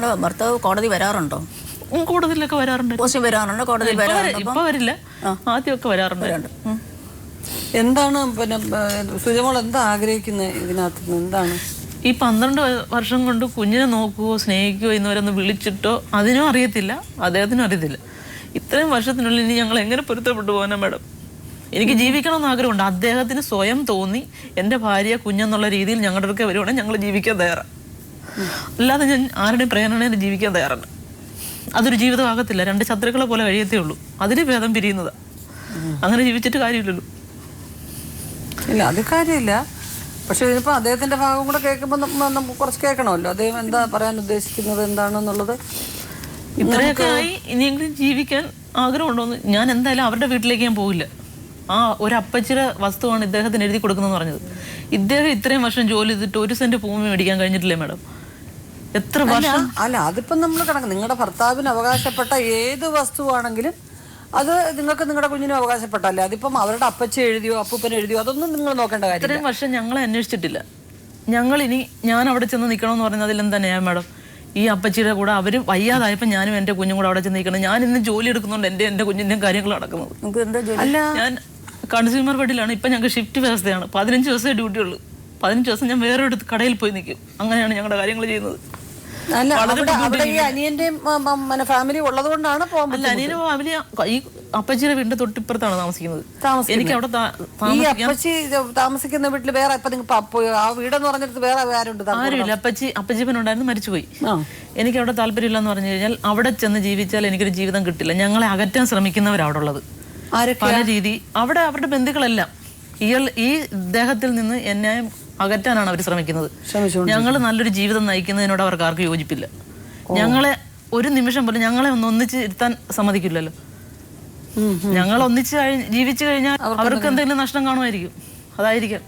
നമ്മുടെ ഭർത്താവ് കോടതി വരാറുണ്ടോ? കോടതിയിലൊക്കെ വരാറുണ്ട്. പോസ്റ്റിംഗ് വരാറുണ്ട്, കോടതിയിൽ വരാറുണ്ട്. ഇപ്പൊ വരില്ല, ആദ്യമൊക്കെ വരാറുണ്ട്. എന്താണ് പിന്നെ സുജമോൾ എന്താ ആഗ്രഹിക്കുന്നത് ഇതിനകത്ത്? എന്താണ് ഈ 12 വർഷം കൊണ്ട് കുഞ്ഞിനെ നോക്കുകയോ സ്നേഹിക്കുകയോ ഇന്നുവരൊന്ന് വിളിച്ചിട്ടോ അതിനും അറിയത്തില്ല, അദ്ദേഹത്തിനും അറിയത്തില്ല. ഇത്രയും വർഷത്തിനുള്ളിൽ ഇനി ഞങ്ങൾ എങ്ങനെ പൊരുത്തപ്പെട്ടു പോകാനാ മാഡം? എനിക്ക് ജീവിക്കണമെന്ന് ആഗ്രഹമുണ്ട്. അദ്ദേഹത്തിന് സ്വയം തോന്നി എൻ്റെ ഭാര്യ കുഞ്ഞെന്നുള്ള രീതിയിൽ ഞങ്ങളുടെ അടുക്കെ വരുവാണെങ്കിൽ ഞങ്ങൾ ജീവിക്കാൻ തയ്യാറാണ്. അല്ലാതെ ഞാൻ ആരുടെയും പ്രേരണയിൽ ജീവിക്കാൻ തയ്യാറാണ്. അതൊരു ജീവിതമാകത്തില്ല. 2 ശത്രുക്കളെ പോലെ കഴിയത്തേ ഉള്ളൂ. അതിന് ഭേദം പിരിയുന്നതാ. അങ്ങനെ ജീവിച്ചിട്ട് കാര്യമില്ലല്ലോ. ഇല്ല, അത് കാര്യമില്ല. പക്ഷെ ഇതിപ്പോൾ അദ്ദേഹത്തിന്റെ ഭാഗം കൂടെ കേൾക്കുമ്പോൾ നമുക്ക് കുറച്ച് കേൾക്കണമല്ലോ. അദ്ദേഹം എന്താ പറയാൻ ഉദ്ദേശിക്കുന്നത് എന്താണെന്നുള്ളത്. ഇത്രയൊക്കെ ആയി ഇനിയെങ്കിലും ജീവിക്കാൻ ആഗ്രഹമുണ്ടോന്ന്. ഞാൻ എന്തായാലും അവരുടെ വീട്ടിലേക്ക് ഞാൻ പോവില്ല. ഒരു അപ്പച്ചിയുടെ വസ്തുവാണ് ഇദ്ദേഹത്തിന് എഴുതി കൊടുക്കുന്നതെന്ന് പറഞ്ഞത്. ഇദ്ദേഹം ഇത്രയും വർഷം ജോലി ചെയ്തിട്ട് 1 സെന്റ് ഭൂമി മേടിക്കാൻ കഴിഞ്ഞിട്ടില്ലേ മാഡം? എത്ര വർഷം? അല്ല, അതിപ്പം നമ്മൾ കണക്ക് നിങ്ങളുടെ ഭർത്താവിന് അവകാശപ്പെട്ട ഏത് വസ്തുവാണെങ്കിലും അത് നിങ്ങൾക്ക് നിങ്ങളുടെ കുഞ്ഞിനും അവകാശപ്പെട്ടല്ലേ. അതിപ്പം അവരുടെ അപ്പച്ചി എഴുതിയോ അപ്പൂപ്പൻ എഴുതിയോ അതൊന്നും നിങ്ങൾ നോക്കേണ്ട കാര്യം. ഇത്രയും വർഷം ഞങ്ങളെ അന്വേഷിച്ചിട്ടില്ല. ഞാൻ അവിടെ ചെന്ന് നിൽക്കണമെന്ന് പറയുന്നതിൽ എന്താ ഞാൻ മാഡം? ഈ അപ്പച്ചിയുടെ കൂടെ അവർ വയ്യാതായപ്പോൾ ഞാനും എൻ്റെ കുഞ്ഞും കൂടെ അവിടെ ചെന്ന് നിൽക്കണം. ഞാൻ ഇന്ന് ജോലി എടുക്കുന്നുണ്ട്, എൻ്റെ കുഞ്ഞിൻ്റെയും കാര്യങ്ങൾ നടക്കുന്നത്. അല്ല, ഞാൻ കൺസ്യൂമർ ഫെഡിലാണ്. ഇപ്പം ഞങ്ങൾക്ക് ഷിഫ്റ്റ് വ്യവസ്ഥയാണ്. 15 ദിവസമേ ഡ്യൂട്ടി ഉള്ളൂ. 15 ദിവസം ഞാൻ വേറെ ഒരു കടയിൽ പോയി നിൽക്കും. അങ്ങനെയാണ് ഞങ്ങളുടെ കാര്യങ്ങൾ ചെയ്യുന്നത്. അല്ല, അവിടെ ഈ അനിയന്റെയും ഫാമിലി ഉള്ളത് കൊണ്ടാണ് പോകാൻ. അല്ല, അനിയനും ഫാമിലി ഈ അപ്പച്ചിയുടെ വീടിന്റെ തൊട്ടിപ്പുറത്താണ് താമസിക്കുന്നത്. എനിക്ക് അവിടെ ഈ അപ്പച്ചി താമസിക്കുന്ന വീട്ടിൽ വേറെ ആ വീടെന്ന് പറഞ്ഞിട്ട് വേറെ ആരുമില്ല. അപ്പച്ചിപ്പനുണ്ടായിരുന്നു, മരിച്ചുപോയി. എനിക്ക് അവിടെ താല്പര്യമില്ലെന്ന് പറഞ്ഞു കഴിഞ്ഞാൽ അവിടെ ചെന്ന് ജീവിച്ചാൽ എനിക്കൊരു ജീവിതം കിട്ടില്ല. ഞങ്ങളെ അകറ്റാൻ ശ്രമിക്കുന്നവരവിടെ ഉള്ളത് പല രീതി. അവിടെ അവരുടെ ബന്ധുക്കളെല്ലാം ഈ ഇദ്ദേഹത്തിൽ നിന്ന് എന്നെ അകറ്റാനാണ് അവർ ശ്രമിക്കുന്നത്. ഞങ്ങൾ നല്ലൊരു ജീവിതം നയിക്കുന്നതിനോട് അവർക്ക് ആർക്കും യോജിപ്പില്ല. ഞങ്ങളെ ഒരു നിമിഷം പോലും ഞങ്ങളെ ഒന്നിച്ച് ഇരുത്താൻ സമ്മതിക്കില്ലല്ലോ. ഞങ്ങൾ ഒന്നിച്ച് ജീവിച്ചു കഴിഞ്ഞാൽ അവർക്ക് എന്തെങ്കിലും നഷ്ടം കാണുമായിരിക്കും. അതായിരിക്കാം.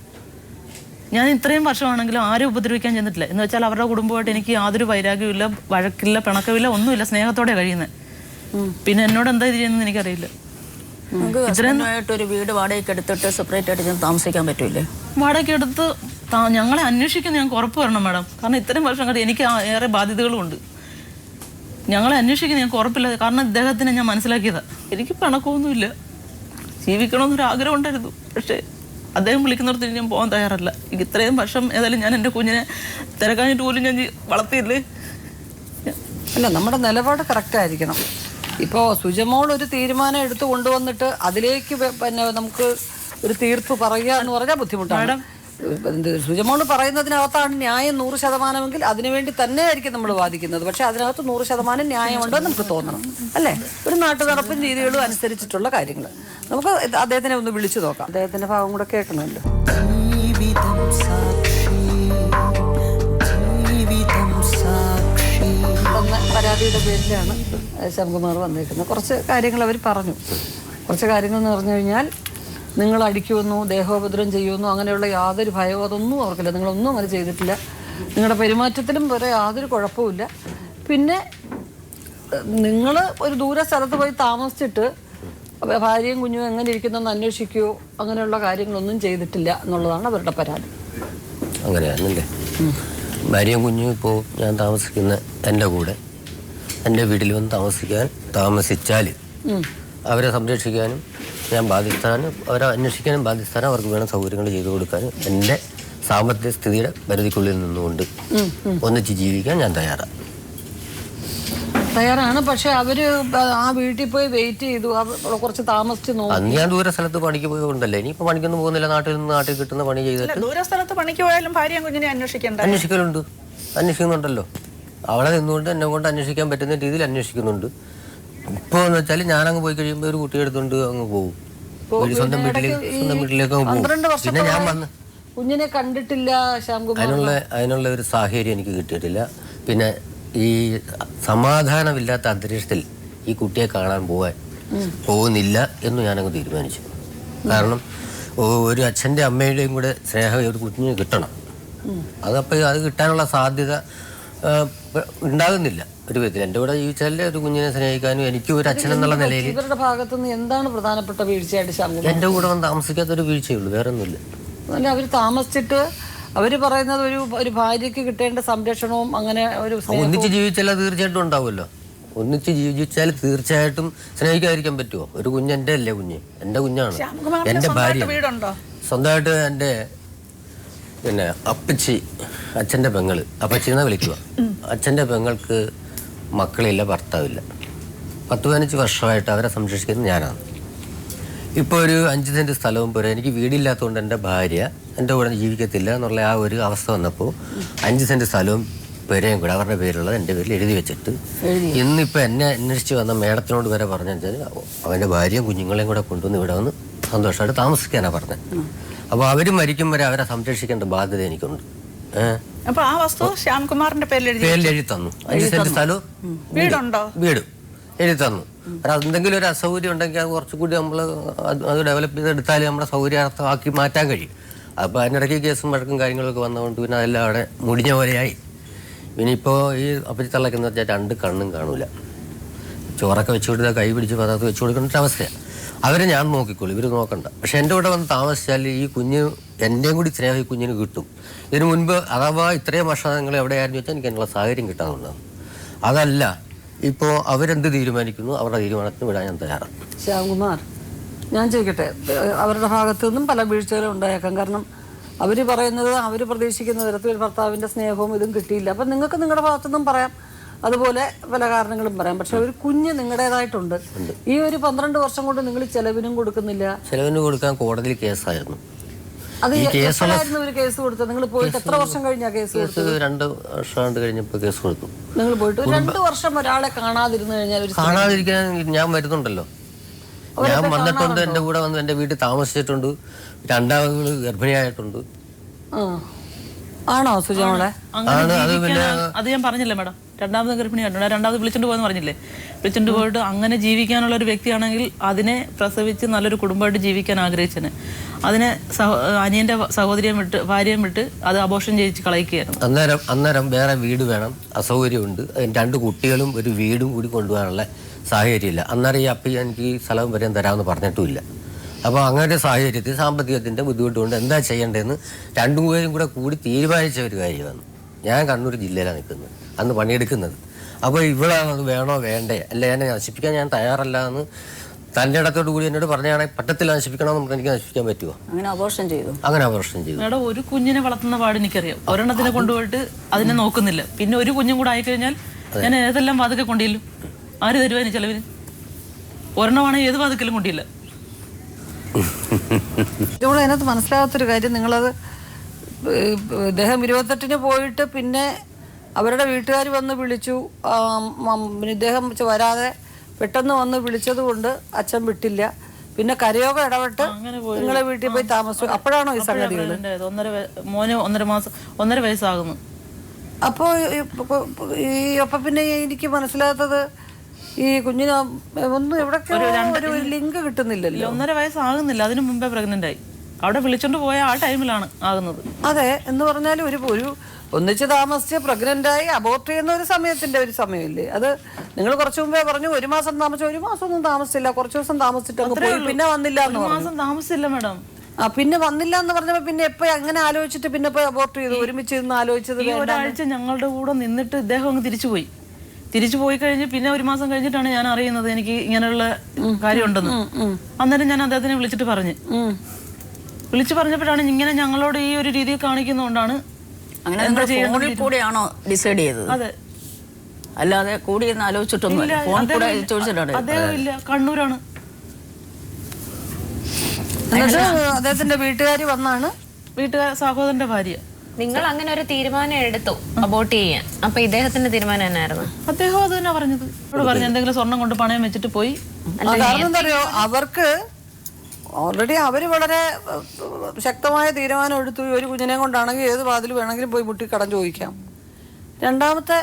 ഞാൻ ഇത്രയും വർഷമാണെങ്കിലും ആരും ഉപദ്രവിക്കാൻ ചെന്നിട്ടില്ല. എന്ന് വെച്ചാൽ അവരുടെ കുടുംബമായിട്ട് എനിക്ക് യാതൊരു വൈരാഗ്യവും ഇല്ല, വഴക്കില്ല, പിണക്കമില്ല, ഒന്നുമില്ല. സ്നേഹത്തോടെ കഴിയുന്നത്. പിന്നെ എന്നോട് എന്താ ഇത് ചെയ്യുന്നത് എനിക്കറിയില്ല. ഒരു വീട് വാടകയ്ക്ക് എടുത്തിട്ട് സെപ്പറേറ്റ് ആയിട്ട് താമസിക്കാൻ പറ്റൂലേ? വാടകയ്ക്ക് എടുത്ത് ഞങ്ങളെ അന്വേഷിക്കുന്ന ഞങ്ങൾക്ക് ഉറപ്പ് വരണം മാഡം. കാരണം ഇത്രയും വർഷം കണ്ട് എനിക്ക് ഏറെ ബാധ്യതകളുമുണ്ട്. ഞങ്ങളെ അന്വേഷിക്കുന്ന ഞങ്ങൾക്ക് ഉറപ്പില്ല. കാരണം ഇദ്ദേഹത്തിനെ ഞാൻ മനസ്സിലാക്കിയതാ. എനിക്ക് പിണക്കമൊന്നുമില്ല, ജീവിക്കണമെന്നൊരു ആഗ്രഹം ഉണ്ടായിരുന്നു. പക്ഷേ അദ്ദേഹം വിളിക്കുന്നിടത്ത് ഞാൻ പോകാൻ തയ്യാറല്ല. എനിക്ക് ഇത്രയും വർഷം ഏതായാലും ഞാൻ എൻ്റെ കുഞ്ഞിനെ തിരക്കാഞ്ഞിട്ട് പോലും ഞാൻ വളർത്തിയില്ലേ. അല്ല, നമ്മുടെ നിലപാട് കറക്റ്റായിരിക്കണം. ഇപ്പോൾ സുജമോൾ ഒരു തീരുമാനം എടുത്തു കൊണ്ടുവന്നിട്ട് അതിലേക്ക് പിന്നെ നമുക്ക് ഒരു തീർപ്പ് പറയുക എന്ന് പറഞ്ഞാൽ ബുദ്ധിമുട്ടാണ്. സുജമോൾ പറയുന്നതിനകത്താണ് ന്യായം 100%എങ്കിൽ അതിനുവേണ്ടി തന്നെ ആയിരിക്കും നമ്മൾ വാദിക്കുന്നത്. പക്ഷെ അതിനകത്ത് 100% ന്യായമുണ്ടെന്ന് നമുക്ക് തോന്നണം, അല്ലേ? ഒരു നാട്ടു നടപ്പും രീതികളും അനുസരിച്ചിട്ടുള്ള കാര്യങ്ങൾ. നമുക്ക് അദ്ദേഹത്തിനെ ഒന്ന് വിളിച്ചു നോക്കാം. അദ്ദേഹത്തിന്റെ ഭാഗം കൂടെ കേൾക്കണമല്ലോ. പരാതിയുടെ പേരിലാണ് ശ്യാംകുമാർ വന്നിരിക്കുന്നത്. കുറച്ച് കാര്യങ്ങൾ അവർ പറഞ്ഞു. കുറച്ച് കാര്യങ്ങൾ എന്ന് പറഞ്ഞു കഴിഞ്ഞാൽ നിങ്ങൾ അടിക്കുമെന്നോ ദേഹോപദ്രവം ചെയ്യുമെന്നോ അങ്ങനെയുള്ള യാതൊരു ഭയമോ അതൊന്നും അവർക്കില്ല. നിങ്ങളൊന്നും അങ്ങനെ ചെയ്തിട്ടില്ല. നിങ്ങളുടെ പെരുമാറ്റത്തിലും വേറെ യാതൊരു കുഴപ്പമില്ല. പിന്നെ നിങ്ങൾ ഒരു ദൂര സ്ഥലത്ത് പോയി താമസിച്ചിട്ട് ഭാര്യയും കുഞ്ഞും എങ്ങനെ ഇരിക്കുന്നതെന്ന് അന്വേഷിക്കുകയോ അങ്ങനെയുള്ള കാര്യങ്ങളൊന്നും ചെയ്തിട്ടില്ല എന്നുള്ളതാണ് അവരുടെ പരാതി. അങ്ങനെയാണല്ലേ? ഭാര്യയും കുഞ്ഞും ഇപ്പോൾ ഞാൻ താമസിക്കുന്ന എൻ്റെ കൂടെ എൻ്റെ വീട്ടിൽ വന്ന് താമസിച്ചാൽ അവരെ സംരക്ഷിക്കാനും ഞാൻ ബാധ്യസ്ഥാനും അവരെ അന്വേഷിക്കാനും ബാധ്യസ്ഥാനം അവർക്ക് വേണം സൗകര്യങ്ങൾ ചെയ്തു കൊടുക്കാനും എൻ്റെ സാമ്പത്തിക സ്ഥിതിയുടെ പരിധിക്കുള്ളിൽ നിന്നുകൊണ്ട് ഒന്നിച്ച് ജീവിക്കാൻ ഞാൻ തയ്യാറാണ്. പക്ഷെ അവര് ആ വീട്ടിൽ പോയി വെയിറ്റ് ചെയ്തു, കുറച്ച് താമസിച്ച് നോക്കി. അന്ന് ഞാൻ ദൂര സ്ഥലത്ത് പണിക്ക് പോയതുകൊണ്ടല്ലേ. ഇനിയിപ്പോൾ പണിക്കൊന്നും പോകുന്നില്ല. നാട്ടിൽ കിട്ടുന്ന പണി ചെയ്തിട്ട് ദൂര സ്ഥലത്ത് പണിക്ക് പോയാലും ഭാര്യയും കുഞ്ഞിനെ അന്വേഷിക്കുന്നുണ്ട്. അവളെ നിന്നുകൊണ്ട് എന്നെ കൊണ്ട് അന്വേഷിക്കാൻ പറ്റുന്ന രീതിയിൽ അന്വേഷിക്കുന്നുണ്ട്. ഇപ്പോൾ എന്ന് വെച്ചാൽ ഞാനങ്ങ് പോയി കഴിയുമ്പോൾ ഒരു കുട്ടിയെ എടുത്തുകൊണ്ട് അങ്ങ് പോകും. സ്വന്തം വീട്ടിലേക്ക് അങ്ങ് പോകും. പിന്നെ ഞാൻ വന്ന് കുഞ്ഞിനെ കണ്ടിട്ടില്ല. അതിനുള്ള ഒരു സാഹചര്യം എനിക്ക് കിട്ടിയിട്ടില്ല. പിന്നെ ഈ സമാധാനമില്ലാത്ത അന്തരീക്ഷത്തിൽ ഈ കുട്ടിയെ കാണാൻ പോകുന്നില്ല എന്ന് ഞാനങ്ങ് തീരുമാനിച്ചു. കാരണം ഒരു അച്ഛൻ്റെ അമ്മയുടെയും കൂടെ സ്നേഹം ഒരു കുഞ്ഞിന് കിട്ടണം. അതപ്പോൾ അത് കിട്ടാനുള്ള സാധ്യത ഉണ്ടാകുന്നില്ല ഒരു വിധത്തിൽ. എൻ്റെ കൂടെ ജീവിച്ചാലേ ഒരു കുഞ്ഞിനെ സ്നേഹിക്കാനും എനിക്ക് ഒരു അച്ഛൻ എന്നുള്ള നിലയിൽ. ഇവരുടെ ഭാഗത്തുനിന്ന് എന്താണ് പ്രധാനപ്പെട്ട വീഴ്ചയായിട്ട്? എൻ്റെ കൂടെ വന്ന് താമസിക്കാത്തൊരു വീഴ്ചയുള്ളൂ, വേറെ ഒന്നുമില്ല. അവർ താമസിച്ചിട്ട് അവര് പറയുന്നത് ഒരു ഭാര്യയ്ക്ക് കിട്ടേണ്ട സംരക്ഷണവും അങ്ങനെ ഒരു ഒന്നിച്ച് ജീവിച്ചാൽ തീർച്ചയായിട്ടും ഉണ്ടാവുമല്ലോ. ഒന്നിച്ച് ജീവിച്ചാൽ തീർച്ചയായിട്ടും സ്നേഹിക്കാതിരിക്കാൻ പറ്റുമോ? ഒരു കുഞ്ഞ് എൻ്റെ അല്ലേ കുഞ്ഞ്, എൻ്റെ കുഞ്ഞാണ്, എൻ്റെ ഭാര്യ. സ്വന്തമായിട്ട് എൻ്റെ പിന്നെ അപ്പച്ചി, അച്ഛൻ്റെ പെങ്ങള്, അപ്പച്ചിന്നാ വിളിക്കുക. അച്ഛൻ്റെ പെങ്ങൾക്ക് മക്കളില്ല, ഭർത്താവില്ല. 10-15 വർഷമായിട്ട് അവരെ സംരക്ഷിക്കുന്നത് ഞാനാണ്. ഇപ്പോൾ ഒരു 5 സെൻറ്റ് സ്ഥലവും പോരാ, എനിക്ക് വീടില്ലാത്തതുകൊണ്ട് എൻ്റെ ഭാര്യ എൻ്റെ കൂടെ ജീവിക്കത്തില്ല എന്നുള്ള ആ ഒരു അവസ്ഥ വന്നപ്പോൾ 5 സെൻറ്റ് സ്ഥലവും പേരെയും കൂടെ അവരുടെ പേരുള്ളത് എൻ്റെ പേരിൽ എഴുതി വെച്ചിട്ട് ഇന്നിപ്പോൾ എന്നെ അന്വേഷിച്ച് വന്ന മേഡത്തിനോട് വരെ പറഞ്ഞു വെച്ചാൽ അവൻ്റെ ഭാര്യയും കുഞ്ഞുങ്ങളെയും കൂടെ കൊണ്ടുവന്ന് ഇവിടെ വന്ന് സന്തോഷമായിട്ട് താമസിക്കാനാണ് പറഞ്ഞത്. അപ്പോൾ അവർ മരിക്കും വരെ അവരെ സംരക്ഷിക്കേണ്ട ബാധ്യത എനിക്കുണ്ട്. അപ്പൊ ആ വസ്തു ശ്യാംകുമാറിന്റെ പേരിൽ എഴുതി തന്നു. 5 സെൻറ്റ് സ്ഥലവും വീടും എഴുതി തന്നു. എന്തെങ്കിലും ഒരു അസൗകര്യം ഉണ്ടെങ്കിൽ അത് കുറച്ചുകൂടി നമ്മൾ അത് ഡെവലപ്പ് ചെയ്തെടുത്താൽ നമ്മുടെ സൗകര്യാർത്ഥമാക്കി മാറ്റാൻ കഴിയും. അപ്പോൾ അതിനിടയ്ക്ക് കേസും വഴക്കും കാര്യങ്ങളൊക്കെ വന്നതുകൊണ്ട് പിന്നെ അതെല്ലാം അവിടെ മുടിഞ്ഞ പോലെയായി. ഇനിയിപ്പോൾ ഈ അപ്പച്ചി തള്ളക്കെന്ന് വെച്ചാൽ 2 കണ്ണും കാണൂല. ചോറൊക്കെ വെച്ച് കൊടുത്താൽ കൈ പിടിച്ച് പതാത്ത് വെച്ച് കൊടുക്കേണ്ട അവസ്ഥയാണ്. അവരെ ഞാൻ നോക്കിക്കോളൂ, ഇവർ നോക്കണ്ട. പക്ഷെ എൻ്റെ കൂടെ വന്ന് താമസിച്ചാൽ ഈ കുഞ്ഞ് എൻ്റെയും കൂടി സ്നേഹം ഈ കുഞ്ഞിന് കിട്ടും. ഇതിനു മുൻപ് അഥവാ ഇത്രയും വർഷം നിങ്ങൾ എവിടെയായിരുന്നു വെച്ചാൽ എനിക്ക് അതിനുള്ള സാഹചര്യം കിട്ടാനുണ്ടാകും. അതല്ല, ഇപ്പോൾ അവരെന്ത് തീരുമാനിക്കുന്നു അവരുടെ തീരുമാനത്തിന് വിടാൻ ഞാൻ തയ്യാറാണ്. ശ്യാംകുമാർ, ഞാൻ ചോദിക്കട്ടെ, അവരുടെ ഭാഗത്തു നിന്നും പല വീഴ്ചകളും ഉണ്ടായേക്കാം. കാരണം അവർ പറയുന്നത് അവർ പ്രതീക്ഷിക്കുന്ന തരത്തിൽ ഭർത്താവിൻ്റെ സ്നേഹവും ഇതും കിട്ടിയില്ല. അപ്പം നിങ്ങൾക്ക് നിങ്ങളുടെ ഭാഗത്തു നിന്നും പറയാം, അതുപോലെ പല കാരണങ്ങളും പറയാം. പക്ഷെ ഒരു കുഞ്ഞ് നിങ്ങളുടേതായിട്ടുണ്ട്. ഈ ഒരു 12 വർഷം കൊണ്ട് നിങ്ങൾ ചെലവിനും കൊടുക്കുന്നില്ല. ചെലവിന് കൊടുക്കാൻ കോടതിയിൽ കേസായിരുന്നു. അത് എപ്പോഴായിരുന്നു ഒരു കേസ് കൊടുത്തത്? നിങ്ങൾ പോയിട്ട് എത്ര വർഷം കഴിഞ്ഞാ കേസ് കൊടുത്തത്? 2 വർഷം കഴിഞ്ഞപ്പോൾ കേസ് കൊടുത്തു. നിങ്ങൾ പോയിട്ട് 2 വർഷം ഒരാളെ കാണാതിരുന്നു കഴിഞ്ഞാൽ കാണാതിരിക്കാൻ ഞാൻ വരുന്നുണ്ടല്ലോ. ഞാൻ വന്നിട്ടുണ്ട്, എൻ്റെ കൂടെ വന്ന് എൻ്റെ വീട്ടിൽ താമസിച്ചിട്ടുണ്ട്. 2 ഗർഭിണിയായിട്ടുണ്ട്. ആണോ സുജമോളെ? അത് ഞാൻ പറഞ്ഞില്ലേ മാഡം, 2ാമത് ഗർഭിണിയായിട്ടുണ്ട്. 2ാമത് വിളിച്ചോണ്ട് പോയെന്ന് പറഞ്ഞില്ലേ? വിളിച്ചോണ്ട് പോയിട്ട് അങ്ങനെ ജീവിക്കാനുള്ള ഒരു വ്യക്തിയാണെങ്കിൽ അതിനെ പ്രസവിച്ച് നല്ലൊരു കുടുംബമായിട്ട് ജീവിക്കാൻ ആഗ്രഹിച്ചന് അതിനെ അനിയൻ്റെ സഹോദരിയും വിട്ട് ഭാര്യയും വിട്ട് അത് അബോർഷൻ ചെയ്യിച്ച് കളയിക്കുകയായിരുന്നു. അന്നേരം വേറെ വീട് വേണം, അസൗകര്യമുണ്ട്. 2 കുട്ടികളും ഒരു വീടും കൂടി കൊണ്ടുപോകാനുള്ള സാഹചര്യമില്ല. അന്നേരം ഈ അപ്പി എനിക്ക് ഈ സ്ഥലം വരെയും തരാമെന്ന് പറഞ്ഞിട്ടുമില്ല. അപ്പോൾ അങ്ങനത്തെ സാഹചര്യത്തിൽ സാമ്പത്തികത്തിൻ്റെ ബുദ്ധിമുട്ടുകൊണ്ട് എന്താ ചെയ്യേണ്ടതെന്ന് 2 പേരും കൂടി തീരുമാനിച്ച ഒരു കാര്യമാണ്. ഞാൻ കണ്ണൂർ ജില്ലയിലാണ് നിൽക്കുന്നത്, അന്ന് പണിയെടുക്കുന്നത്. അപ്പോൾ ഇവളാണത് വേണോ വേണ്ടേ, അല്ല എന്നെ നശിപ്പിക്കാൻ ഞാൻ തയ്യാറല്ല എന്ന് തൻ്റെ ഇടത്തോടു കൂടി എന്നോട് പറഞ്ഞാണെങ്കിൽ പട്ടത്തിൽ നശിപ്പിക്കണമെന്ന് പറഞ്ഞാൽ എനിക്ക് നശിപ്പിക്കാൻ പറ്റുമോ? അങ്ങനെ അബോർഷൻ ചെയ്തു. മേഡം, ഒരു കുഞ്ഞിനെ വളർത്തുന്ന പാട് എനിക്കറിയാം. ഒരെണ്ണത്തിനെ കൊണ്ടുപോയിട്ട് അതിനെ നോക്കുന്നില്ല. പിന്നെ ഒരു കുഞ്ഞും കൂടെ ആയിക്കഴിഞ്ഞാൽ ഞാൻ ഏതെല്ലാം വാതിക്കെ കൊണ്ടില്ലും? ആര് തരുവാന് ചെലവിന്? ഒരെണ്ണമാണെങ്കിൽ ഏത് വാതിക്കലും കൊണ്ടില്ല. ഇവിടെ അതിനകത്ത് മനസ്സിലാകാത്തൊരു കാര്യം, നിങ്ങളത് ഇദ്ദേഹം 28-ന് പോയിട്ട് പിന്നെ അവരുടെ വീട്ടുകാർ വന്ന് വിളിച്ചു. ഇദ്ദേഹം വരാതെ പെട്ടെന്ന് വന്ന് വിളിച്ചത് കൊണ്ട് അച്ഛൻ വിട്ടില്ല. പിന്നെ കരയോഗം ഇടപെട്ട് നിങ്ങളെ വീട്ടിൽ പോയി താമസിച്ചു. അപ്പോഴാണോ ഈ സംഗതികൾ? മോന് 1.5 വയസ്സാകുന്നു. അപ്പോൾ അപ്പം പിന്നെ എനിക്ക് മനസ്സിലാത്തത് ഈ കുഞ്ഞിന് ഒന്നും എവിടൊക്കെ ഒരു ലിങ്ക് കിട്ടുന്നില്ലല്ലോ. 1.5 വയസ്സാകുന്നില്ല, അതിനു മുമ്പേ പ്രഗ്നന്റ് ആയി. അവിടെ വിളിച്ചോണ്ട് പോയ ആ ടൈമിലാണ് ആകുന്നത്. അതെ, എന്ന് പറഞ്ഞാൽ ഒരു ഒന്നിച്ച് താമസിച്ച് പ്രഗ്നന്റായി അബോർട്ട് ചെയ്യുന്ന ഒരു സമയമില്ലേ അത്? നിങ്ങൾ കുറച്ചു മുമ്പേ പറഞ്ഞു 1 മാസം താമസിച്ചു. 1 മാസം ഒന്നും താമസിച്ചില്ല, കുറച്ച് ദിവസം താമസിച്ചിട്ട് പോയി, പിന്നെ വന്നില്ല എന്ന് പറഞ്ഞു. 1 മാസം താമസിച്ചില്ല മാഡം. പിന്നെ വന്നില്ല എന്ന് പറഞ്ഞപ്പോ പിന്നെ എപ്പോ അങ്ങനെ ആലോചിച്ചിട്ട് പിന്നെ പോയി അബോർട്ട് ചെയ്തു? ഒരുമിച്ച് ഇരുന്ന് ആലോചിച്ചത്? ഒരാഴ്ച ഞങ്ങളുടെ കൂടെ നിന്നിട്ട് ഇദ്ദേഹം അങ്ങ് തിരിച്ചു പോയി കഴിഞ്ഞ് പിന്നെ 1 മാസം കഴിഞ്ഞിട്ടാണ് ഞാൻ അറിയുന്നത് എനിക്ക് ഇങ്ങനെയുള്ള കാര്യമുണ്ടെന്ന്. അന്നേരം ഞാൻ അദ്ദേഹത്തിനെ വിളിച്ചിട്ട് പറഞ്ഞപ്പോഴാണ് ഇങ്ങനെ ഞങ്ങളോട് ഈ ഒരു രീതിയിൽ കാണിക്കുന്നതുകൊണ്ടാണ്. അങ്ങനെ കൂടെയാണോ ഡിസൈഡ് ചെയ്തത്? അതെ, അല്ലാതെ കൂടിയെന്ന് ആലോചിച്ചിട്ടൊന്നും അദ്ദേഹം ഇല്ല, കണ്ണൂരാണ്. അദ്ദേഹത്തിന്റെ വീട്ടുകാർ വന്നാണ്, സഹോദരന്റെ ഭാര്യ. നിങ്ങൾ അങ്ങനെ ഒരു തീരുമാനം എടുത്തു അബോർട്ട് ചെയ്യാൻ. അപ്പൊ ഇദ്ദേഹത്തിന്റെ തീരുമാനം എന്നായിരുന്നു? അദ്ദേഹം അത് തന്നെ പറഞ്ഞത്. എന്തെങ്കിലും സ്വർണം കൊണ്ട് പണയം വെച്ചിട്ട് പോയി. കാരണം എന്താ അറിയോ, അവർക്ക് ഓൾറെഡി അവർ വളരെ ശക്തമായ തീരുമാനം എടുത്തു. ഒരു കുഞ്ഞിനെ കൊണ്ടാണെങ്കിൽ ഏത് വാതിൽ വേണമെങ്കിലും പോയി മുട്ടി കടം ചോദിക്കാം. 2ാമത്തെ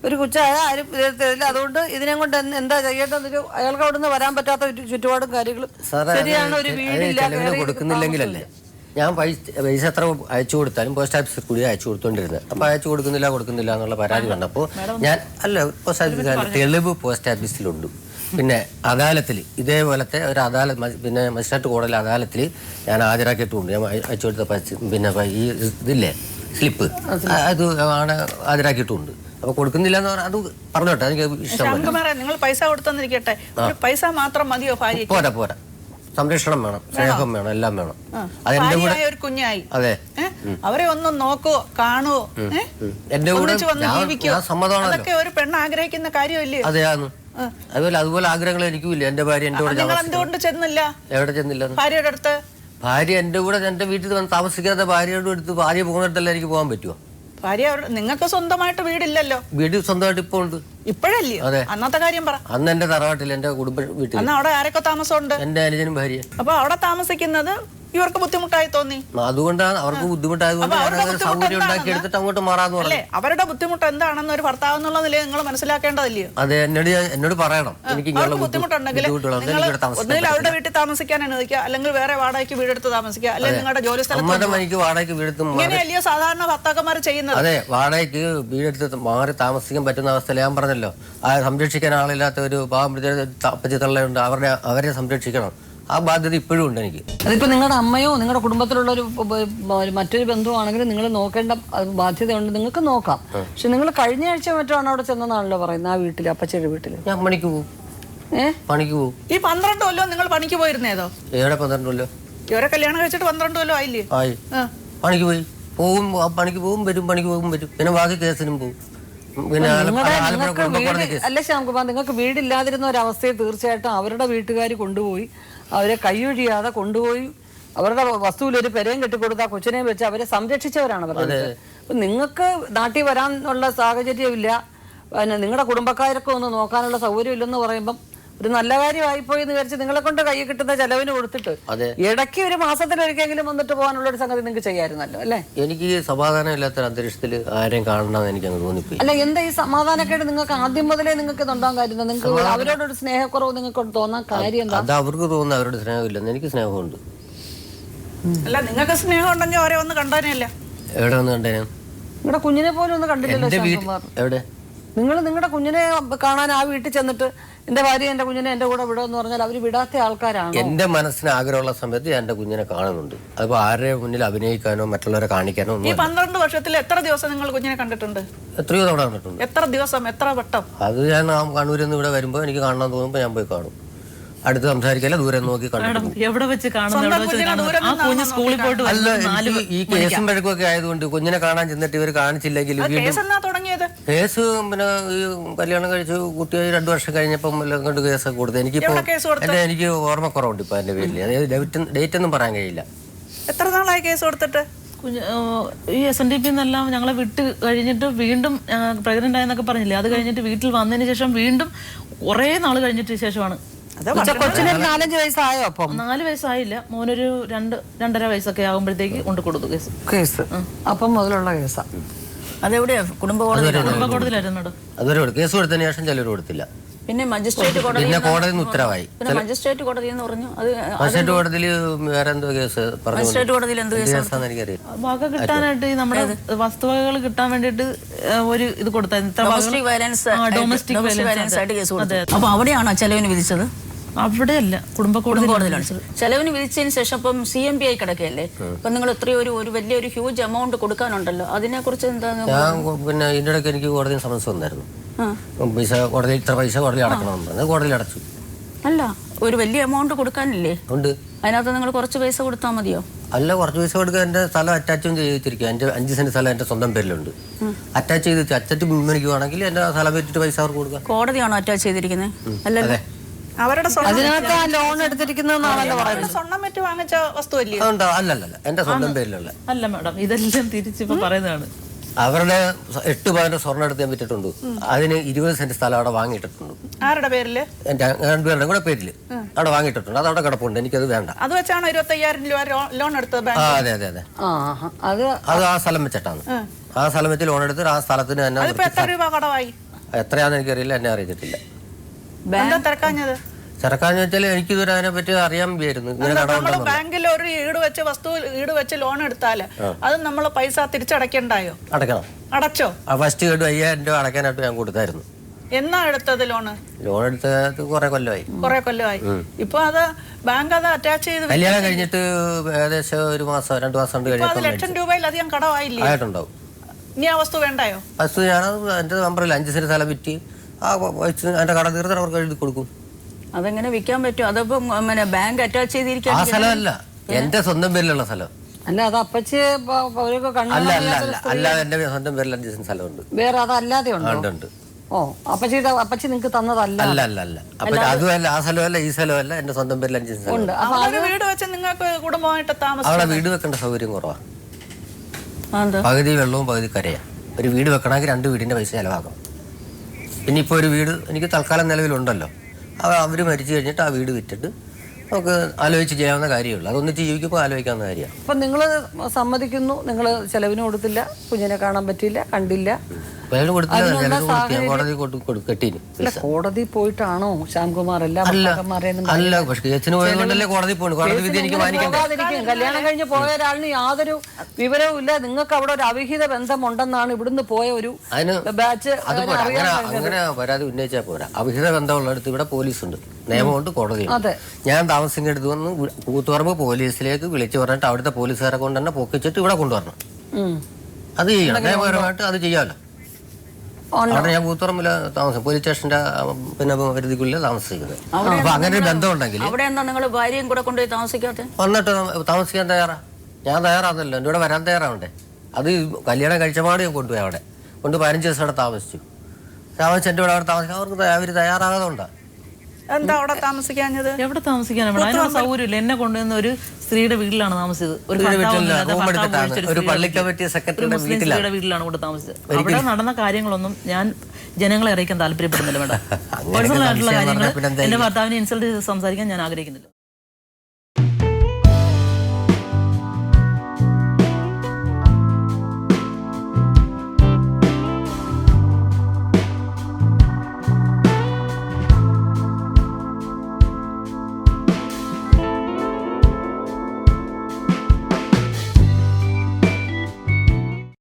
ഒരു കൊച്ചായ ആരും തരില്ല. അതുകൊണ്ട് ഇതിനെ കൊണ്ട് എന്താ ചെയ്യേണ്ടത്? അയാൾക്ക് അവിടെ നിന്ന് വരാൻ പറ്റാത്ത ചുറ്റുപാടും കാര്യങ്ങളും. ശരിയാണ്, ഒരു വീടില്ല കൊടുക്കുന്നില്ലെങ്കിലല്ലേ ഞാൻ പൈസ എത്ര അയച്ചു കൊടുത്താലും പോസ്റ്റ് ഓഫീസിൽ കൂടി അയച്ചു കൊടുത്തോണ്ടിരുന്നത്. അപ്പോൾ അയച്ചു കൊടുക്കുന്നില്ല എന്നുള്ള പരാതി വന്നപ്പോൾ ഞാൻ പോസ്റ്റ് ഓഫീസിൽ തെളിവ് പോസ്റ്റ് ഓഫീസിലുണ്ട്. പിന്നെ അദാലത്തിൽ ഇതേപോലത്തെ ഒരു അദാലത്ത് പിന്നെ മജിസ്ട്രേറ്റ് കോടതിയിലെ അദാലത്തിൽ ഞാൻ ഹാജരാക്കിയിട്ടുണ്ട്. ഞാൻ അയച്ചു കൊടുത്ത പിന്നെ ഈ ഇതില്ലേ സ്ലിപ്പ് അത് ആണ് ഹാജരാക്കിയിട്ടുണ്ട്. അപ്പൊ കൊടുക്കുന്നില്ല എന്ന് പറഞ്ഞാൽ അത് പറഞ്ഞോട്ടെ, എനിക്ക് ഇഷ്ടം. നിങ്ങൾ പൈസ കൊടുത്തെന്നിരിക്കട്ടെ, പൈസ മാത്രം മതിയോ ഭാര്യ? പോരാ, സംരക്ഷണം വേണം, സ്നേഹം വേണം, എല്ലാം വേണം. അതെന്റെ കൂടെ ഒരു കുഞ്ഞായി. അതെ, അവരെ ഒന്ന് നോക്കുവോ, കാണുവോ, എന്റെ കൂടെ അതൊക്കെ ഒരു പെണ്ണ് ആഗ്രഹിക്കുന്ന കാര്യമല്ലേ? അതെയാന്ന്. അതുപോലെ ആഗ്രഹങ്ങൾ എനിക്കും ഇല്ല. എന്റെ ഭാര്യ എന്റെ കൂടെ എന്തുകൊണ്ട് ചെന്നില്ല? എവിടെ ചെന്നില്ല? ഭാര്യയുടെ അടുത്ത്. ഭാര്യ എന്റെ കൂടെ എന്റെ വീട്ടിൽ വന്ന് താമസിക്കാതെ ഭാര്യയോട് എടുത്ത് ഭാര്യ പോകുന്നിടത്തല്ല എനിക്ക് പോകാൻ പറ്റുമോ? ഭാര്യ നിങ്ങൾക്ക് സ്വന്തമായിട്ട് വീടില്ലല്ലോ. വീട് സ്വന്തമായിട്ട് ഇപ്പൊ ഉണ്ട്. ഇപ്പോഴല്ലേ? അന്നത്തെ കാര്യം പറ. അന്ന് എന്റെ തറവാട്ടിൽ എന്റെ കുടുംബ വീട്ടിൽ. അന്ന് അവിടെ ആരൊക്കെ താമസമുണ്ട്? എന്റെ അനുജനും ഭാര്യ. അപ്പൊ അവിടെ താമസിക്കുന്നത് ഇവർക്ക് ബുദ്ധിമുട്ടായി തോന്നി. അതുകൊണ്ടാണ് അവർക്ക് ബുദ്ധിമുട്ടായതുകൊണ്ട് സൗകര്യം ഉണ്ടാക്കി എടുത്തിട്ട് അങ്ങോട്ട് മാറാന്ന് പറഞ്ഞു. അവരുടെ ബുദ്ധിമുട്ട് എന്താണെന്ന് ഒരു ഭർത്താവ് എന്നുള്ള നിലയിൽ നിങ്ങൾ മനസ്സിലാക്കേണ്ടതല്ലയോ? അതെ, എന്നോട് പറയണം. എനിക്ക് ബുദ്ധിമുട്ടുണ്ടെങ്കിൽ ഒന്നുകിൽ അവരുടെ വീട്ടിൽ താമസിക്കാൻ അനുവദിക്കുക, അല്ലെങ്കിൽ വേറെ വാടകയ്ക്ക് വീടെടുത്ത് താമസിക്കുക, അല്ലെങ്കിൽ നിങ്ങളുടെ ജോലി സ്ഥലത്ത് എനിക്ക് വാടകയ്ക്ക് വീടെടുത്ത് ഇങ്ങനെയല്ലയോ സാധാരണ ഭർത്താക്കന്മാർ ചെയ്യുന്നത്? അതെ, വാടകയ്ക്ക് വീടെടുത്ത് മാറി താമസിക്കാൻ പറ്റുന്ന അവസ്ഥയിൽ ഞാൻ പറഞ്ഞല്ലോ, സംരക്ഷിക്കാൻ ആളില്ലാത്ത ഒരു അപ്പച്ചി തള്ളയുണ്ട്, അവരെ സംരക്ഷിക്കണം. ആ ബാധ്യത ഇപ്പോഴും ഉണ്ട് എനിക്ക്. അതിപ്പോ നിങ്ങളുടെ അമ്മയോ നിങ്ങളുടെ കുടുംബത്തിലുള്ള ഒരു മറ്റൊരു ബന്ധുവാണെങ്കിലും നിങ്ങൾ നോക്കേണ്ട ബാധ്യതയുണ്ട്. നിങ്ങൾക്ക് നോക്കാം. പക്ഷെ നിങ്ങൾ കഴിഞ്ഞ ആഴ്ച മറ്റാണ് അവിടെ ചെന്നതാണല്ലോ പറയുന്നത്, ആ വീട്ടില്, അപ്പച്ചയുടെ വീട്ടില്. ഞാൻ പണിക്ക് പോകും. പണിക്ക് പോകും. ഈ 12 കൊല്ലം നിങ്ങൾ പണിക്ക് പോയിരുന്നേതോ? ഏടെ 12 കൊല്ലം? ഇവരെ കല്യാണം കഴിച്ചിട്ട് 12 കൊല്ലം ആയില്ലേ? ആയി. പണിക്ക് പോയി പോകും, പണിക്ക് പോകും, വരും, പണിക്ക് പോകും, വരും. പിന്നെ ബാക്കി കേസിനും പോകും. പിന്നെ അല്ല ശ്യാംകുമാർ, നിങ്ങൾക്ക് വീടില്ലാതിരുന്ന ഒരവസ്ഥയെ തീർച്ചയായിട്ടും അവരുടെ വീട്ടുകാർ കൊണ്ടുപോയി അവരെ കൈയൊഴിയാതെ കൊണ്ടുപോയി അവരുടെ വസ്തുവിലൊരു പെരയും കെട്ടിക്കൊടുത്ത കൊച്ചിനെയും വെച്ച് അവരെ സംരക്ഷിച്ചവരാണ് പറയുന്നത്. അപ്പൊ നിങ്ങൾക്ക് നാട്ടിൽ വരാനുള്ള സാഹചര്യമില്ല, പിന്നെ നിങ്ങളുടെ കുടുംബക്കാരൊക്കെ ഒന്ന് നോക്കാനുള്ള സൗകര്യം ഇല്ലെന്ന് പറയുമ്പം ഒരു നല്ല കാര്യമായിപ്പോയി എന്ന് വിചാരിച്ച് നിങ്ങളെ കൊണ്ട് കൈ കിട്ടുന്ന ചെലവിന് കൊടുത്തിട്ട് ഇടയ്ക്ക് ഒരു മാസത്തിലൊരിക്കലും വന്നിട്ട് പോകാനുള്ള ഒരു സംഗതി നിങ്ങൾക്ക് ചെയ്യാമായിരുന്നല്ലോ അല്ലേ? എനിക്ക് സമാധാനം ഇല്ലാത്ത അന്തരീക്ഷത്തിൽ ആരെയും കാണണമെന്ന് എനിക്ക് അങ്ങ് തോന്നിപ്പോയി. അല്ല, എന്താ ഈ സമാധാനക്കേട് നിങ്ങൾക്ക് ആദ്യം മുതലേ നിങ്ങൾക്ക് ഇതുണ്ടാകാൻ കാര്യം? നിങ്ങൾക്ക് അവരോടൊരു സ്നേഹക്കുറവ് നിങ്ങൾക്ക് തോന്നാൻ കാര്യം എന്താ? അത് അവർക്ക് തോന്നുന്നു അവരുടെ സ്നേഹമില്ലെന്ന്. എനിക്ക് സ്നേഹമുണ്ട്. അല്ല, നിങ്ങൾക്ക് സ്നേഹം ഉണ്ടെങ്കിൽ അവരെ ഒന്ന് കണ്ടാനല്ല. എവിടെ വന്ന് കണ്ടേനെ? നിങ്ങളുടെ കുഞ്ഞിനെ പോലും ഒന്നും കണ്ടില്ലല്ലോ. എവിടെ? നിങ്ങൾ നിങ്ങളുടെ കുഞ്ഞിനെ കാണാൻ ആ വീട്ടിൽ ചെന്നിട്ട് എന്റെ ഭാര്യ എന്റെ കുഞ്ഞിനെ എന്റെ കൂടെ വിടുമെന്ന് പറഞ്ഞാൽ അവര് വിടാത്ത ആൾക്കാരാണ്. എന്റെ മനസ്സിന് ആഗ്രഹമുള്ള സമയത്ത് ഞാൻ എന്റെ കുഞ്ഞിനെ കാണുന്നുണ്ട്. അതിപ്പോ ആരുടെ മുന്നിൽ അഭിനയിക്കാനോ മറ്റുള്ളവരെ കാണിക്കാനോ ഒന്നും. ഈ 12 വർഷത്തിൽ എത്ര ദിവസം നിങ്ങൾ കുഞ്ഞിനെ കണ്ടിട്ടുണ്ട്? എത്രയോ തവണ കണ്ടിട്ടുണ്ട്. എത്ര ദിവസം, എത്ര വട്ടം? അത് ഞാൻ കണ്ണൂരിൽ നിന്ന് ഇവിടെ വരുമ്പോ എനിക്ക് കാണാൻ തോന്നുമ്പോ ഞാൻ പോയി കാണും. അടുത്ത് സംസാരിക്കല്ല, ദൂരെ നോക്കി കണ്ടു. എവിടെ വെച്ച് സ്കൂളിൽ പോയിട്ട് അല്ല, ഈ കേസും വഴക്കൊക്കെ ആയതുകൊണ്ട് കുഞ്ഞിനെ കാണാൻ ചെന്നിട്ട് ഇവർ കാണിച്ചില്ലെങ്കിൽ കേസ് പിന്നെ ഈ കല്യാണം കഴിച്ചു കുട്ടിയായി 2 വർഷം കഴിഞ്ഞപ്പം കൊണ്ട് കേസൊക്കെ കൊടുത്തു. എനിക്ക് ഓർമ്മക്കുറവുണ്ട് ഇപ്പൊ എന്റെ പേരിൽ. ഡേറ്റ് ഒന്നും പറയാൻ കഴിയില്ല. എത്ര നാളായി കേസ് കൊടുത്തിട്ട്? ഈ SNDP എന്നെല്ലാം ഞങ്ങളെ വിട്ട് കഴിഞ്ഞിട്ട് വീണ്ടും പ്രഗ്നന്റ് ആയെന്നൊക്കെ പറഞ്ഞില്ലേ, അത് കഴിഞ്ഞിട്ട് വീട്ടിൽ വന്നതിന് ശേഷം വീണ്ടും കുറെ നാൾ കഴിഞ്ഞിട്ട് ശേഷമാണ്. കൊച്ചിന് 4-5 വയസ്സായോ? അപ്പം 4 വയസ്സായില്ല, മോനൊരു 2-2.5 വയസ്സൊക്കെ ആകുമ്പോഴത്തേക്ക് കൊണ്ട് കൊടുത്തു കേസ്. അപ്പം മുതലുള്ള കേസാ. അതെവിടെയാ? കുടുംബ കോടതിയിലായിരുന്നു മേഡം. അതുവരെ കേസ് കൊടുത്തതിന് ശേഷം ചിലർ കൊടുത്തില്ല. പിന്നെ മജിസ്ട്രേറ്റ് കോടതി, പിന്നെ കോടതി ഉത്തരവായി. മജിസ്ട്രേറ്റ് കോടതി എന്ന് പറഞ്ഞു. അത് മജിസ്ട്രേറ്റ് കോടതിയിൽ വേറെ എന്തോ കേസ് പറഞ്ഞു. മജിസ്ട്രേറ്റ് കോടതിയിൽ എന്ത് കേസാണെന്ന് എനിക്കറിയാം. വക കിട്ടാനായിട്ട് നമ്മുടെ വസ്തുവകകൾ കിട്ടാൻ വേണ്ടിട്ട് ഒരു ഇത് കൊടുത്തായിരുന്നു. ഡൊമസ്റ്റിക് വയലൻസ് ആയിട്ട് കേസ് കൊടുത്തു. അപ്പൊ അവിടെയാണോ ചെലവിന് വിധിച്ചത്? അവിടെയല്ല, കുടുംബ കോടതിയിലാണ് ചെലവിന് വിധിച്ചതിന് ശേഷം ഇപ്പം CMP ആയി കിടക്കുകയല്ലേ? അപ്പൊ നിങ്ങൾ എത്രയോ ഒരു വലിയൊരു ഹ്യൂജ് എമൗണ്ട് കൊടുക്കാനുണ്ടല്ലോ, അതിനെ കുറിച്ച് എന്താണ്? ഞാൻ പിന്നെ ഇതിന്റെ ഇടയ്ക്ക് എനിക്ക് കോടതിയിൽ സമൻസ് വന്നായിരുന്നു. പൈസ കോടതി ഇത്ര പൈസ കോടതി അടക്കണമെന്ന് പറഞ്ഞു. കോടതിയിൽ അടച്ചു. അല്ല, ഒരു വലിയ എമൗണ്ട് കൊടുക്കാനില്ലേ? ഉണ്ട്. അതിനകത്ത് നിങ്ങൾ കുറച്ച് പൈസ കൊടുത്താൽ മതിയോ? അല്ല, കുറച്ച് പൈസ കൊടുക്കാൻ എന്റെ സ്ഥലം അറ്റാച്ചും ചെയ്തിരിക്കുക. എന്റെ 5 സെന്റ് സ്ഥലം എന്റെ സ്വന്തം പേരിലുണ്ട്. അറ്റാച്ച് ചെയ്ത് അറ്റത്ത് പിൻവലിക്കുവാണെങ്കിൽ എന്റെ സ്ഥലം വെച്ചിട്ട് പൈസ അവർക്ക് കൊടുക്കാം. കോടതിയാണോ അറ്റാച്ച് ചെയ്തിരിക്കുന്നത്? അല്ലല്ലേ, അവരുടെ അതിനകത്ത് ലോൺ എടുത്തിരിക്കുന്നതെന്നാണല്ലോ പറയുന്നത്. സ്വർണ്ണം വെച്ച് വാങ്ങിച്ച വസ്തു അല്ലേ? അല്ലല്ല, എന്റെ സ്വന്തം പേരിലുള്ള. അല്ല മാഡം, ഇതെല്ലാം തിരിച്ചിപ്പോ പറയുന്നതാണ്. അവരുടെ 8 പവന്റെ സ്വർണ്ണം എടുത്ത് ഞാൻ വിറ്റിട്ടുണ്ട്. അതിന് 20 സെന്റ് സ്ഥലം അവിടെ വാങ്ങിയിട്ടുണ്ട്. ആരുടെ പേരില്? എന്റെ 2 പേരുടെ കൂടെ പേരില് അവിടെ വാങ്ങിയിട്ടുണ്ട്. അത് അവിടെ കിടപ്പുണ്ട്. എനിക്കത് വേണ്ട. അത് വെച്ചാണ് 25,000 രൂപ ലോൺ എടുത്തത്? അതെ. അത് ആ സ്ഥലം വെച്ചിട്ടാണ്. ആ സ്ഥലം വെച്ച് ലോൺ എടുത്ത് ആ സ്ഥലത്തിന് തന്നെ. എത്ര രൂപ കടവായി? എത്രയാന്ന് എനിക്കറിയില്ല, എന്നെ അറിയിച്ചിട്ടില്ല. തിരക്കാഞ്ഞത് ചെറുക്കാന്ന് വെച്ചാൽ എനിക്കിതുവരെ അതിനെ പറ്റി അറിയാൻ വയ്യായിരുന്നു. ബാങ്കിൽ ഒരു ഈട് വെച്ച് ലോൺ എടുത്താല് അത് നമ്മൾ പൈസ തിരിച്ചടയ്ക്കണ്ടായോ? അടയ്ക്കണം. അടച്ചോ? ഫസ്റ്റ് കേട്ട് 5,000 രൂപ അടയ്ക്കാനായിട്ട് ഞാൻ കൊടുത്തായിരുന്നു. എന്നാ എടുത്തത് ലോണ്? ലോൺ എടുത്തത് കുറെ കൊല്ലമായി. കുറെ കൊല്ലമായി. ഇപ്പൊ അത് ബാങ്ക് അത് അറ്റാച്ച് ചെയ്ത് കല്യാണം കഴിഞ്ഞിട്ട് ഏകദേശം 1 മാസം 2 മാസം കൊണ്ട് അത് ലക്ഷം കടമായില്ലേ? ആയിട്ടുണ്ടാവും. ഇനി ആ വസ്തു വേണ്ടായോ? വസ്തു ഞാൻ എൻ്റെ നമ്പറിൽ 5 സെന്റ് സ്ഥലം വിറ്റ് എൻ്റെ കട തീർത്ത് അവർക്ക് എഴുതി കൊടുക്കും. അതെങ്ങനെ വിൽക്കാൻ പറ്റും? അതിപ്പം ബാങ്ക് അറ്റാച്ച് ആ ചെയ്തിരിക്കാൻ സ്ഥലമല്ല, എന്റെ സ്വന്തം പേരിലുള്ള സ്ഥലം. അല്ല അത് അപ്പച്ചി അല്ല എന്റെ സ്വന്തം പേരിൽ 5 സെന്റ് സ്ഥലമുണ്ട്. വേറെ അതല്ലാതെ ഉണ്ടോ? ഉണ്ട്. ഓ അപ്പച്ചി നിങ്ങൾക്ക് തന്നതല്ല? അല്ല അപ്പൊ അതുമല്ല, ആ സ്ഥലമല്ല ഈ സ്ഥലമല്ല, എന്റെ സ്വന്തം പേരിൽ 5 സെന്റ് ഉണ്ട്. സ്ഥലം. അവിടെ ഒരു വീട് വെച്ച് നിങ്ങൾക്ക് കുടുംബമായിട്ട് അവിടെ വീട് വെക്കേണ്ട സൗകര്യം കുറവാണ്. എന്താ? പകുതി വെള്ളവും പകുതി കരയാണ്. ഒരു വീട് വെക്കണമെങ്കിൽ 2 വീടിന്റെ പൈസ ചെലവാക്കണം. പിന്നെ ഇപ്പോൾ ഒരു വീട് എനിക്ക് തൽക്കാലം നിലവിലുണ്ടല്ലോ, അവർ മരിച്ചു കഴിഞ്ഞിട്ട് ആ വീട് വിറ്റിട്ട് നമുക്ക് ആലോചിച്ച് ചെയ്യാവുന്ന കാര്യമുള്ളൂ. അതൊന്നിച്ച് ജീവിക്കുമ്പോൾ ആലോചിക്കാവുന്ന കാര്യമാണ്. അപ്പം നിങ്ങൾ സമ്മതിക്കുന്നു, നിങ്ങൾ ചെലവിന് കൊടുത്തില്ല, കുഞ്ഞിനെ കാണാൻ പറ്റിയില്ല, കണ്ടില്ല. കോടതി പോയിട്ടാണോ ശ്യാംകുമാർ എല്ലാം? അല്ല, പക്ഷേ കേസിന് പോയതുകൊണ്ടല്ലേ കോടതി പോകണം. കോടതി വിധി എനിക്ക് മാനിക്കാൻ. കല്യാണം കഴിഞ്ഞ് പോയ ഒരാളിന് യാതൊരു വിവരവും ഇല്ല. നിങ്ങൾക്ക് അവിടെ ഒരു അവിഹിത ബന്ധമുണ്ടെന്നാണ് ഇവിടുന്ന് പോയ ഒരു ബാച്ച്. അങ്ങനെ പരാതി ഉന്നയിച്ചാൽ പോരാ. അവിഹിത ബന്ധമുള്ളടത്ത് ഇവിടെ പോലീസുണ്ട്, നിയമമുണ്ട്, കോടതിയുണ്ട്. ഞാൻ താമസിക്കുന്നിടത്ത് വന്ന് കൂത്തുപറമ്പ് പോലീസിലേക്ക് വിളിച്ചു പറഞ്ഞിട്ട് അവിടുത്തെ പോലീസുകാരെ കൊണ്ട് തന്നെ പൊക്കിച്ചിട്ട് ഇവിടെ കൊണ്ടുവരണം. അത് ചെയ്യണം, നിയമപരമായിട്ട് അത് ചെയ്യാമല്ലോ. അവിടെ ഞാൻ കൂത്തുപറമ്പില് താമസം, പോലീസ് സ്റ്റേഷന്റെ പിന്നെ പരിധിക്കുള്ളിൽ താമസിക്കുന്നത്. അപ്പൊ അങ്ങനെ ഒരു ബന്ധം ഉണ്ടെങ്കിൽ അവിടെ എന്താ നിങ്ങൾ ഭാര്യയും കൂടെ കൊണ്ടുപോയി താമസിക്കാത്ത? വന്നിട്ട് താമസിക്കാൻ തയ്യാറാ? ഞാൻ തയ്യാറാണല്ലോ, എൻ്റെ കൂടെ വരാൻ തയ്യാറാവണ്ടേ? അത് കല്യാണം കഴിച്ചപാട് ഞാൻ കൊണ്ടുപോയി. അവിടെ കൊണ്ട് 15 ദിവസം അവിടെ താമസിച്ചു. എൻ്റെ കൂടെ അവിടെ താമസിക്കാൻ അവർ തയ്യാറാകാതുകൊണ്ടാ. എന്താ അവിടെ താമസിക്കാഞ്ഞത്? എവിടെ താമസിക്കാനാണ്? അതിനുള്ള സൗകര്യമില്ല. എന്നെ കൊണ്ടുവന്ന ഒരു സ്ത്രീയുടെ വീട്ടിലാണ് താമസിച്ചത്. ഒരു പള്ളി കമ്മിറ്റി സെക്രട്ടറിയുടെ വീട്ടിലാണ് ഇവിടെ താമസിച്ചത്. അവിടെ നടന്ന കാര്യങ്ങളൊന്നും ഞാൻ ജനങ്ങളെ അറിയിക്കാൻ താല്പര്യപ്പെടുന്നില്ല. മേഡം, പേഴ്സണൽ ആയിട്ടുള്ള കാര്യങ്ങൾ എന്റെ ഭർത്താവിനെ ഇൻസൾട്ട് ചെയ്ത് സംസാരിക്കാൻ ഞാൻ ആഗ്രഹിക്കുന്നില്ല.